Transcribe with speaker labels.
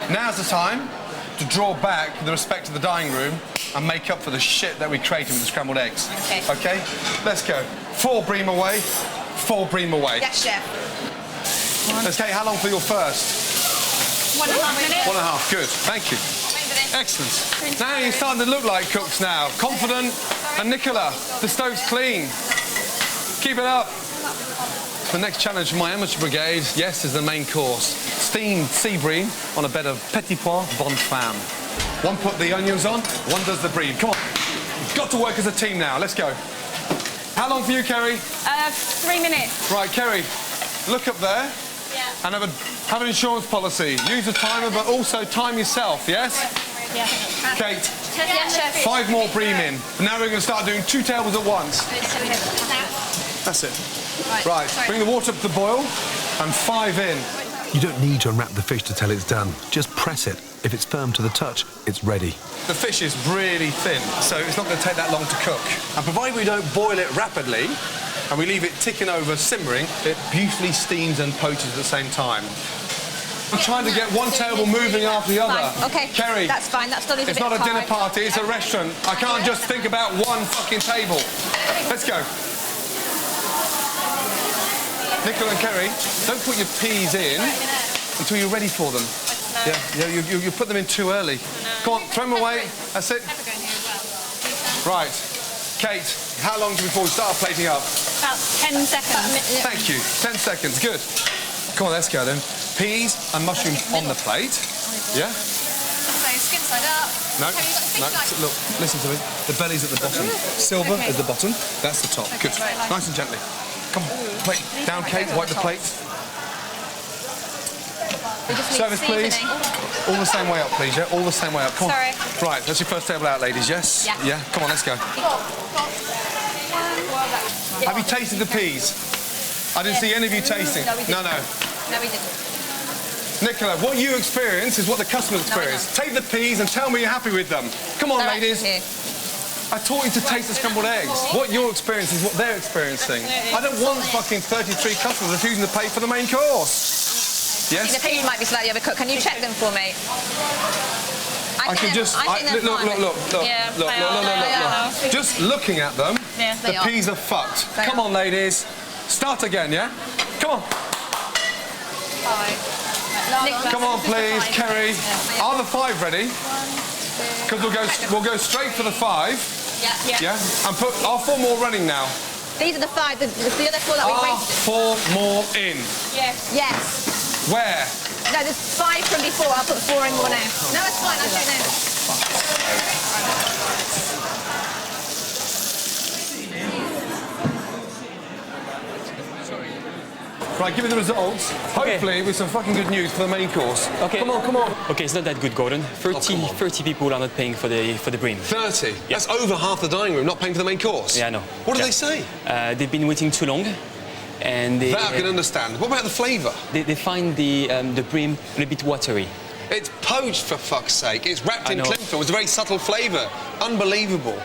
Speaker 1: Now's the time to draw back the respect of the dining room and make up for the shit that we created with the scrambled eggs.
Speaker 2: Okay.
Speaker 1: Okay? Let's go. 4 bream away, 4 bream away.
Speaker 2: Yes, chef.
Speaker 1: Okay, how long for your first?
Speaker 2: 1.5 minutes.
Speaker 1: 1.5, good. Thank you. Excellent. Now you're starting to look like cooks now. Confident. And Nicola, the stove's clean. Keep it up. The next challenge for my amateur brigade, yes, is the main course. Steamed sea bream on a bed of petit pois bonne femme. One put the onions on, one does the bream. Come on. You've got to work as a team now. Let's go. How long for you, Kerry?
Speaker 2: 3 minutes.
Speaker 1: Right, Kerry, look up there.
Speaker 2: Yeah.
Speaker 1: And have an insurance policy. Use a timer, but also time yourself, yes?
Speaker 2: Yeah.
Speaker 1: Kate,
Speaker 2: Yeah, chef.
Speaker 1: 5 more bream in. And now we're going to start doing 2 tables at once. That's it. Right, bring the water up to the boil and 5 in.
Speaker 3: You don't need to unwrap the fish to tell it's done. Just press it. If it's firm to the touch, it's ready.
Speaker 1: The fish is really thin, so it's not going to take that long to cook. And provided we don't boil it rapidly and we leave it ticking over, simmering, it beautifully steams and poaches at the same time. I'm trying to get one table moving after the other.
Speaker 2: Fine. Okay,
Speaker 1: Kerry,
Speaker 2: that's fine. That still needs a
Speaker 1: it's
Speaker 2: bit
Speaker 1: not
Speaker 2: of
Speaker 1: a dinner
Speaker 2: time.
Speaker 1: party, it's a restaurant. I can't just think about one fucking table. Let's go. Nicola and Kerry, don't put your peas in until you're ready for them.
Speaker 2: No.
Speaker 1: Yeah, you put them in too early. Come on, throw them away. That's it. Right. Kate, how long before we start plating up?
Speaker 2: About 10 seconds.
Speaker 1: Thank you. 10 seconds. Good. Come on, let's go then. Peas and mushrooms on the plate. Yeah?
Speaker 2: So skin side up.
Speaker 1: No, look, listen to me. The belly's at the bottom. Silver is the bottom. That's the top. Good. Nice and gently. Come on, plate. Down, Kate. Wipe the plate. Service, please. All the same way up, please, yeah? All the same way up. Come on.
Speaker 2: Sorry.
Speaker 1: Right, that's your first table out, ladies, yes?
Speaker 2: Yeah.
Speaker 1: Yeah? Come on, let's go. Have you tasted the peas? I didn't see any of you tasting.
Speaker 2: No, we didn't.
Speaker 1: No.
Speaker 2: No, we didn't.
Speaker 1: Nicola, what you experience is what the customers experience. Take the peas and tell me you're happy with them. Come on, ladies. I taught you to taste the scrambled eggs. What you're experiencing is what they're experiencing. I don't want fucking 33 customers refusing to pay for the main course. Yes?
Speaker 2: The peas might be slightly overcooked. Can you check them for me?
Speaker 1: I can just... Look. Just looking at them, the peas are fucked. Come on, ladies. Start again, yeah? Come on. Come on, please, Kerry. Are the 5 ready? Because we'll go straight for the 5. Yeah. And put our 4 more running now.
Speaker 2: These are the 5. The other 4 that we wasted.
Speaker 1: 4 more in.
Speaker 2: Yes.
Speaker 1: Where?
Speaker 2: No, there's 5 from before. I'll put 4 in more now. No, it's fine. I'll do it now. Right, give me the results. Hopefully with some fucking good news for the main course.
Speaker 4: Okay.
Speaker 1: Come on.
Speaker 4: Okay, it's not that good, Gordon. 30 people are not paying for the bream.
Speaker 1: 30? Yeah. That's over half the dining room not paying for the main course.
Speaker 4: Yeah, I know.
Speaker 1: What do they say?
Speaker 4: They've been waiting too long. And
Speaker 1: that I can understand. What about the flavour?
Speaker 4: They find the bream a little bit watery.
Speaker 1: It's poached, for fuck's sake. It's wrapped in cling film. It's a very subtle flavour. Unbelievable.